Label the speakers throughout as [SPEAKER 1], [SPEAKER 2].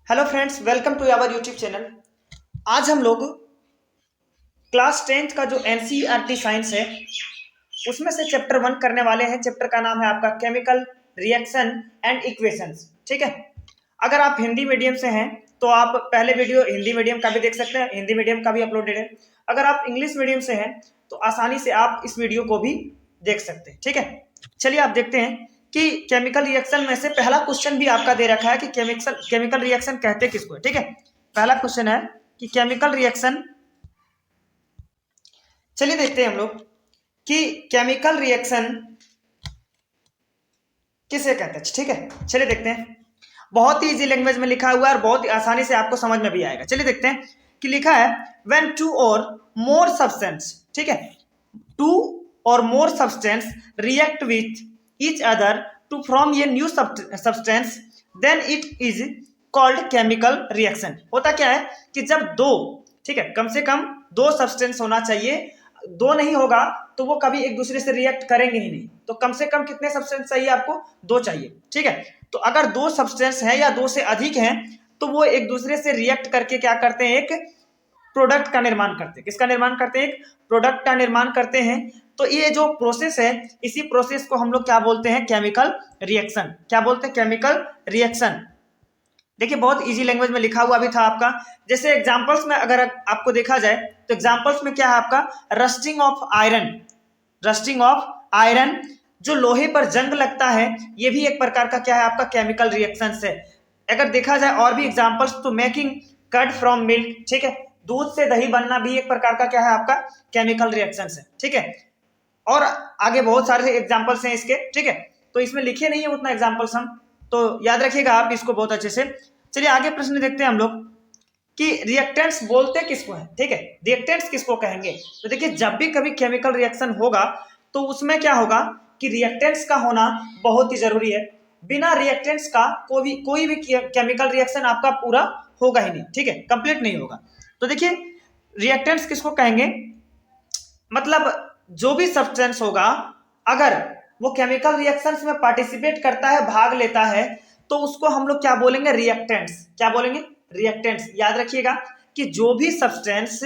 [SPEAKER 1] Hello friends, welcome to our YouTube channel. आज हम लोग क्लास 10th का जो एनसीईआरटी साइंस है उसमें से चैप्टर 1 करने वाले हैं। चैप्टर का नाम है आपका केमिकल रिएक्शन एंड इक्वेशंस। ठीक है, अगर आप हिंदी मीडियम से हैं तो आप पहले वीडियो हिंदी मीडियम का भी देख सकते हैं, हिंदी मीडियम का भी अपलोडेड है। अगर आप इंग्लिश मीडियम से हैं तो आसानी से आप इस वीडियो को भी देख सकते हैं। ठीक है, चलिए आप देखते हैं कि केमिकल रिएक्शन में से पहला क्वेश्चन भी आपका दे रखा है कि केमिकल रिएक्शन कहते किसको है। ठीक है, पहला क्वेश्चन है कि केमिकल रिएक्शन, चलिए देखते हैं हम लोग कि केमिकल रिएक्शन किसे कहते हैं। ठीक है, चलिए देखते हैं। बहुत ही इजी लैंग्वेज में लिखा हुआ है और बहुत ही आसानी से आपको समझ में भी आएगा। चलिए देखते हैं कि लिखा है व्हेन टू और मोर सब्सटेंस, ठीक है, टू और more substance react with each other to form a new substance then it is called chemical reaction। होता क्या है कि जब दो, ठीक है, कम से कम दो सब्सटेंस होना चाहिए, दो नहीं होगा तो वो कभी एक दूसरे से रिएक्ट करेंगे ही नहीं। तो कम से कम कितने सब्सटेंस चाहिए आपको? दो चाहिए। ठीक है, तो अगर दो सब्सटेंस है या दो से अधिक हैं तो वो एक दूसरे से रिएक्ट करके क्या करते हैं? एक प्रोडक्ट का निर्माण करते हैं। किसका निर्माण करते हैं? एक प्रोडक्ट का निर्माण करते हैं। तो ये जो प्रोसेस है, इसी प्रोसेस को हम लोग क्या बोलते हैं? Chemical reaction. क्या बोलते हैं? Chemical reaction. देखिए बहुत इजी लैंग्वेज में लिखा हुआ भी था आपका। जैसे एग्जांपल्स में अगर आपको देखा जाए तो एग्जांपल्स में क्या है आपका? Rusting of iron. Rusting of iron, जो लोहे पर जंग लगता है, ये भी एक प्रकार का क्या है आपका? केमिकल रिएक्शन है। अगर देखा जाए और भी एग्जांपल्स तो मेकिंग कर्ड फ्रॉम मिल्क, ठीक है, दूध से दही बनना भी एक प्रकार का क्या है आपका? केमिकल रिएक्शन है। ठीक है, और आगे बहुत सारे एग्जांपल्स हैं इसके। ठीक है, तो इसमें लिखे नहीं है उतना एग्जांपल्स हम, तो याद रखिएगा आप इसको बहुत अच्छे से। चलिए आगे प्रश्न देखते हैं हम लोग कि रिएक्टेंट्स बोलते किसको है। ठीक है, रिएक्टेंट्स किसको कहेंगे? तो देखिए जब भी कभी केमिकल रिएक्शन होगा तो उसमें क्या होगा कि रिएक्टेंट्स का होना बहुत ही जरूरी है। बिना रिएक्टेंट्स का कोई भी केमिकल रिएक्शन आपका पूरा होगा ही नहीं। ठीक है, कंप्लीट नहीं होगा। तो देखिए रिएक्टेंट्स किसको कहेंगे? मतलब जो भी सब्सटेंस होगा अगर वो केमिकल रिएक्शंस में पार्टिसिपेट करता है, भाग लेता है, तो उसको हम लोग क्या बोलेंगे? रिएक्टेंट्स। क्या बोलेंगे? रिएक्टेंट्स। याद रखिएगा कि जो भी सब्सटेंस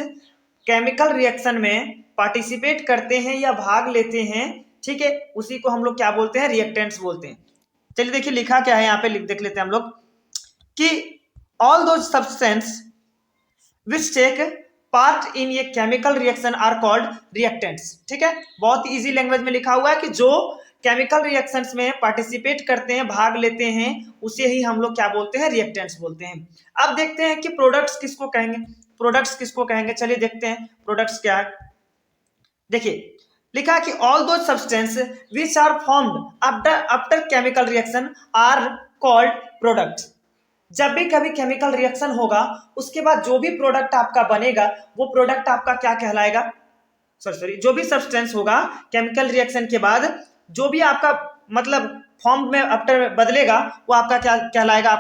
[SPEAKER 1] केमिकल रिएक्शन में पार्टिसिपेट करते हैं या भाग लेते हैं, ठीक है, उसी को हम लोग क्या बोलते हैं? रिएक्टेंट्स बोलते हैं। चलिए देखिए लिखा क्या है यहाँ पे, देख लेते हैं हम लोग कि all those substance which take part in ये chemical reaction are called reactants. ठीक है, बहुत इजी लैंग्वेज में लिखा हुआ है कि जो केमिकल रिएक्शंस में पार्टिसिपेट करते हैं, भाग लेते हैं, उसे ही हम लोग क्या बोलते हैं? रिएक्टेंट्स बोलते हैं। अब देखते हैं कि प्रोडक्ट्स किसको कहेंगे। प्रोडक्ट्स किसको कहेंगे? चलिए देखते हैं प्रोडक्ट्स क्या है। देखिए लिखा है कि all the substance which are formed after chemical reaction are called products. जब भी कभी केमिकल रिएक्शन होगा उसके बाद जो भी प्रोडक्ट आपका बनेगा वो प्रोडक्ट आपका क्या कहलाएगा? सॉरी, जो भी सब्सटेंस होगा केमिकल रिएक्शन के बाद जो भी आपका मतलब फॉर्म में आफ्टर बदलेगा वो आपका क्या कहलाएगा?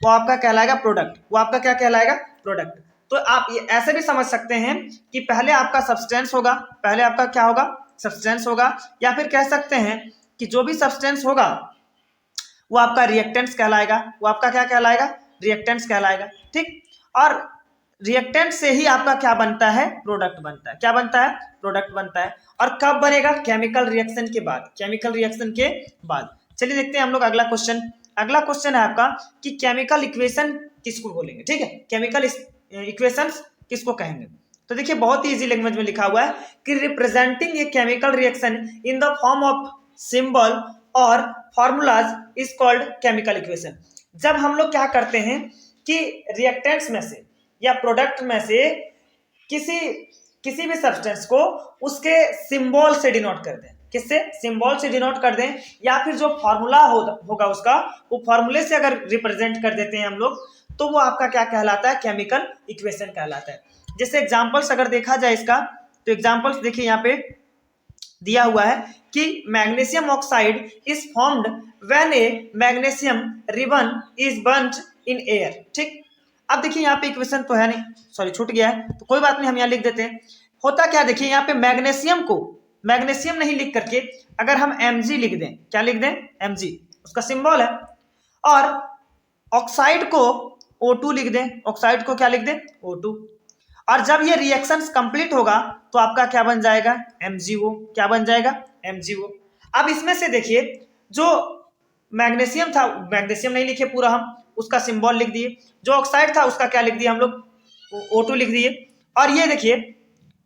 [SPEAKER 1] वो आपका कहलाएगा प्रोडक्ट। वो आपका क्या कहलाएगा? प्रोडक्ट। तो आप ये ऐसे भी समझ सकते हैं कि पहले आपका सब्सटेंस होगा, पहले आपका क्या होगा? सब्सटेंस होगा, या फिर कह सकते हैं कि जो भी सब्सटेंस होगा वो आपका रिएक्टेंट्स कहलाएगा। वो आपका क्या कहलाएगा? रिएक्टेंट्स कहलाएगा। ठीक, और रिएक्टेंट से ही आपका क्या बनता है? प्रोडक्ट बनता है। क्या बनता है? प्रोडक्ट बनता है। और कब बनेगा? केमिकल रिएक्शन के बाद। केमिकल रिएक्शन के बाद। चलिए देखते हैं हम लोग अगला क्वेश्चन। अगला क्वेश्चन है आपका कि केमिकल इक्वेशन किसको बोलेंगे। ठीक है, केमिकल इक्वेशंस किसको कहेंगे? तो देखिए बहुत ही इजी लैंग्वेज में लिखा हुआ है कि representing a chemical reaction in the form of symbol और formulas is called chemical equation. जब हम लोग क्या करते हैं कि रिएक्टेंट्स में से या प्रोडक्ट में से किसी भी सब्सटेंस को उसके सिंबल से डिनोट कर दें। किससे? सिंबल से डिनोट कर दें, या फिर जो फॉर्मूला होगा उसका, वो फॉर्मूले से अगर रिप्रेजेंट कर देते हैं हम लोग, तो वो आपका क्या कहलाता है? केमिकल इक्वेशन कहलाता है। जैसे एग्जांपल्स अगर देखा जाए इसका, तो एग्जांपल्स देखिए यहाँ पे दिया हुआ है कि magnesium oxide is formed when A magnesium ribbon is burned in air. ठीक, अब देखिए यहाँ पे इक्वेशन तो है नहीं, सॉरी छूट गया है, तो कोई बात नहीं, हम यहाँ लिख देते हैं। होता क्या, देखिए यहाँ पे मैग्नीशियम को मैग्नीशियम नहीं लिख करके अगर हम Mg लिख दें, क्या लिख दें? Mg, उसका सिंबल है, और ऑक्साइड को O2 लिख दें, ऑक्साइड को क्या लिख दें, O2। और जब ये रिएक्शंस कंप्लीट होगा तो आपका क्या बन जाएगा, MgO। क्या बन जाएगा, MgO। अब इसमें से देखिए जो मैग्नीशियम था, मैग्नीशियम नहीं लिखे पूरा हम, उसका सिंबल लिख दिए। जो ऑक्साइड था उसका क्या लिख दिया हम लोग, O2 लिख दिए। और ये देखिए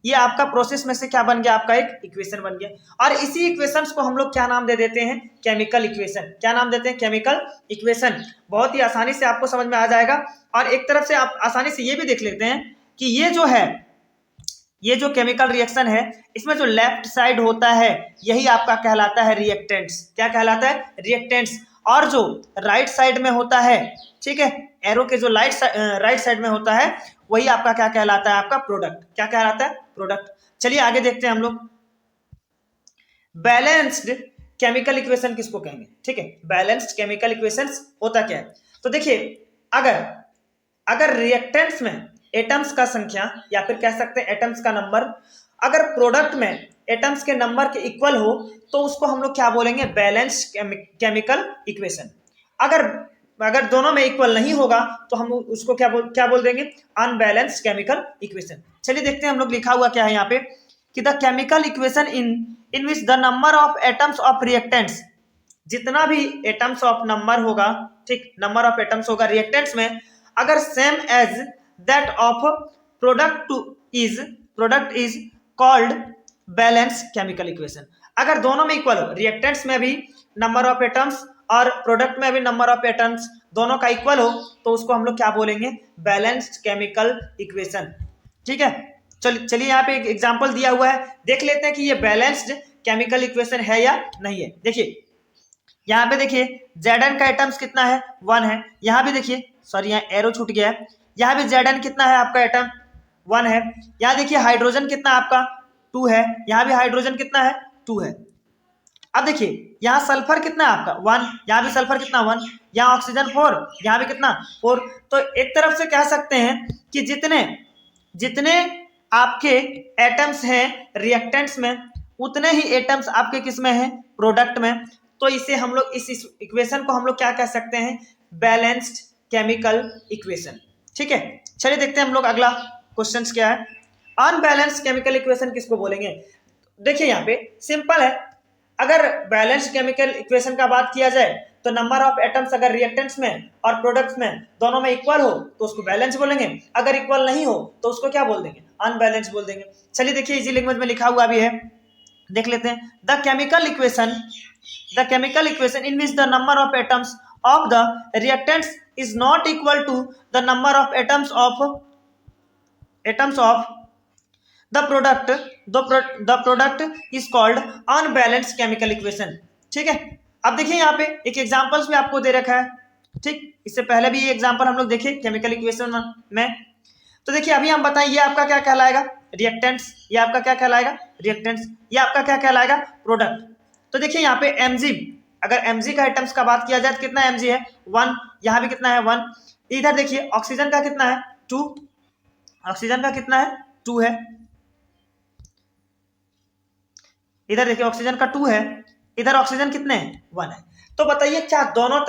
[SPEAKER 1] ये आपका प्रोसेस में से क्या बन गया, आपका एक इक्वेशन बन गया। और इसी इक्वेशंस को हम लोग क्या नाम दे देते हैं, केमिकल इक्वेशन। क्या नाम देते हैं, केमिकल इक्वेशन। बहुत ही आसानी से आपको समझ में आ जाएगा। और एक तरफ से आप आसानी से ये भी देख लेते हैं कि ये जो है, ये जो केमिकल रिएक्शन है, इसमें जो लेफ्ट साइड होता है यही आपका कहलाता है रिएक्टेंट्स। क्या कहलाता है, रिएक्टेंट्स। और जो राइट साइड में होता है, ठीक है, एरो के जो राइट साइड में होता है वही आपका क्या कहलाता है, आपका प्रोडक्ट। क्या कहलाता है, प्रोडक्ट। चलिए आगे देखते हैं हम लोग। बैलेंस्ड केमिकल इक्वेशन किसको कहेंगे, ठीक है। बैलेंस्ड केमिकल इक्वेशंस होता क्या है, तो देखिए अगर रिएक्टेंट्स में एटम्स का संख्या या फिर कह सकते हैं एटम्स का नंबर अगर प्रोडक्ट में एटम्स के नंबर के इक्वल हो तो उसको हम लोग क्या बोलेंगे, बैलेंस्ड केमिकल इक्वेशन। अगर दोनों में इक्वल नहीं होगा तो हम उसको क्या बोल देंगे, अनबैलेंस्ड केमिकल इक्वेशन। चलिए देखते हैं हम लोग लिखा हुआ क्या है यहाँ पे कि the chemical equation in which the number of atoms of reactants, जितना भी एटम्स ऑफ नंबर होगा, ठीक, नंबर ऑफ एटम्स होगा रिएक्टेंट्स में, अगर same as that of product is called balanced chemical equation. अगर दोनों में इक्वल हो, रिएक्टेंट्स में भी नंबर ऑफ एटम्स और प्रोडक्ट में भी नंबर ऑफ एटम्स दोनों का इक्वल हो तो उसको हम लोग क्या बोलेंगे, बैलेंस्ड केमिकल इक्वेशन। ठीक है, चलिए यहाँ पे एक एग्जांपल दिया हुआ है, देख लेते हैं कि ये बैलेंस्ड केमिकल इक्वेशन है या नहीं है। देखिए यहाँ पे देखिए Zn का एटम्स कितना है, 1 है। यहाँ भी देखिए, सॉरी यहाँ एरो छूट गया है, यहाँ भी Zn कितना है आपका एटम, 1 है। यहाँ देखिए हाइड्रोजन कितना आपका, 2 है। यहाँ भी हाइड्रोजन कितना है, 2 है। अब देखिए यहाँ सल्फर कितना है आपका, 1, यहाँ भी सल्फर कितना, 1। यहाँ ऑक्सीजन 4, यहाँ भी कितना, 4। तो एक तरफ से कह सकते हैं कि जितने आपके एटम्स हैं रिएक्टेंट्स में उतने ही एटम्स आपके किस में हैं, प्रोडक्ट में। तो इसे हम लोग इस इक्वेशन को हम लोग क्या कह सकते हैं, बैलेंस्ड केमिकल इक्वेशन। ठीक है, चलिए देखते हैं हम लोग अगला क्वेश्चन क्या है। अनबैलेंस्ड केमिकल इक्वेशन किसको बोलेंगे। देखिए यहाँ पे सिंपल है, अगर बैलेंस्ड केमिकल इक्वेशन का बात किया जाए तो नंबर ऑफ एटम्स अगर रिएक्टेंट्स में और प्रोडक्ट्स में दोनों में इक्वल हो तो उसको बैलेंस बोलेंगे, अगर इक्वल नहीं हो तो उसको क्या बोल देंगे, अनबैलेंस बोल देंगे। चलिए देखिए इजी लैंग्वेज में लिखा हुआ भी है, देख लेते हैं। The chemical equation in which the number of atoms of the reactants is not equal to the number of atoms of the product is called unbalanced chemical equation। ठीक है, अब देखिए यहाँ पे एक एग्जांपल्स भी आपको दे रखा है, ठीक, इससे पहले भी ये एग्जांपल हम लोग देखे केमिकल इक्वेशन में। तो देखिए अभी हम बताएं ये आपका क्या कहलाएगा, रिएक्टेंट्स, ये आपका क्या कहलाएगा, रिएक्टेंट्स, ये आपका क्या कहलाएगा, प्रोडक्ट। तो देखिए यहाँ पे Mg, अगर Mg का आइटम्स का बात किया जाए तो कितना Mg है, 1। यहाँ भी कितना है, 1। इधर देखिए ऑक्सीजन का कितना है, 2, ऑक्सीजन का कितना है, 2 है। इधर देखिए ऑक्सीजन का 2 है, इधर ऑक्सीजन कितने हैं, 1 है। तो बताइए क्या दोनों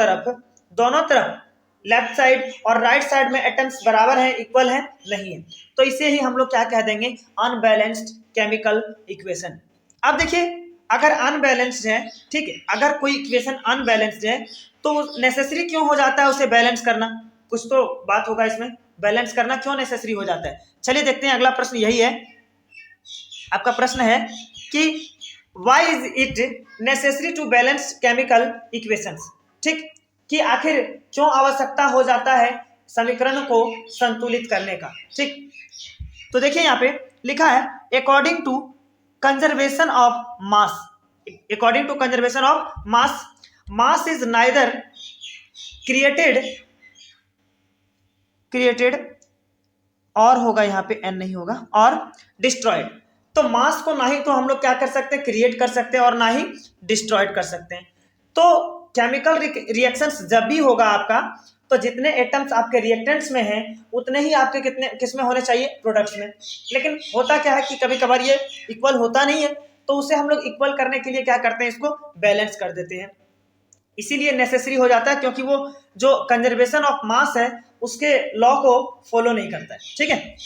[SPEAKER 1] तरफ लेफ्ट साइड और राइट साइड में एटम्स बराबर हैं, इक्वल हैं, नहीं है। तो इसे ही हम लोग क्या कह देंगे, अनबैलेंस्ड केमिकल इक्वेशन। अब देखिए अगर अनबैलेंस्ड है, ठीक है, अगर कोई इक्वेशन अनबैलेंस्ड है तो नेसेसरी क्यों हो जाता है उसे बैलेंस करना, कुछ तो बात होगा इसमें, बैलेंस करना क्यों नेसेसरी हो जाता है। चलिए देखते हैं अगला प्रश्न यही है, आपका प्रश्न है कि Why is it necessary to balance chemical equations। ठीक, कि आखिर क्यों आवश्यकता हो जाता है समीकरण को संतुलित करने का। ठीक, तो देखिए यहाँ पे लिखा है according to conservation of mass, mass is neither created और होगा, यहाँ पे एन नहीं होगा, और डिस्ट्रॉयड। तो मास को ना ही तो हम लोग क्या कर सकते हैं, क्रिएट कर सकते हैं, और ना ही डिस्ट्रॉयड कर सकते हैं। तो केमिकल रिएक्शंस जब भी होगा आपका, तो जितने एटम्स आपके रिएक्टेंट्स में हैं उतने ही आपके किसमें होने चाहिए, प्रोडक्ट्स में। लेकिन होता क्या है कि कभी कभार ये इक्वल होता नहीं है, तो उसे हम लोग इक्वल करने के लिए क्या करते हैं, इसको बैलेंस कर देते हैं। इसीलिए नेसेसरी हो जाता है, क्योंकि वो जो कंजर्वेशन ऑफ मास है उसके लॉ को फॉलो नहीं करता है। ठीक है,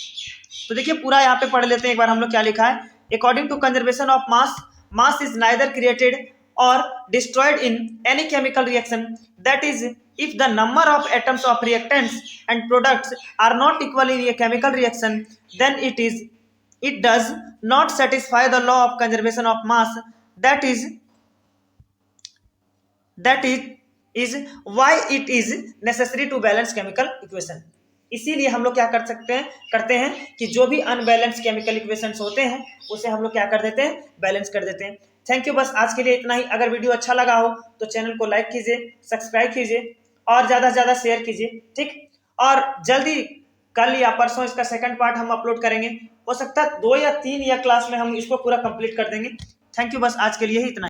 [SPEAKER 1] तो देखिए पूरा यहाँ पे पढ़ लेते हैं एक बार हम लोग क्या लिखा है। According to conservation of mass, mass is neither created और destroyed in any chemical reaction, that is if the number of atoms of reactants and products are not equal in a chemical reaction, then it does not satisfy the law of conservation of mass. That is why it is necessary to balance chemical equation. इसीलिए हम लोग क्या करते हैं कि जो भी unbalance chemical equations होते हैं उसे हम लोग क्या कर देते हैं, बैलेंस कर देते हैं। थैंक यू, बस आज के लिए इतना ही। अगर वीडियो अच्छा लगा हो तो चैनल को लाइक कीजिए, सब्सक्राइब कीजिए और ज़्यादा से ज़्यादा शेयर कीजिए। ठीक, और जल्दी कल या परसों इसका सेकंड पार्ट हम अपलोड करेंगे। हो सकता है 2 या 3 या क्लास में हम इसको पूरा कंप्लीट कर देंगे। थैंक यू, बस आज के लिए ही इतना।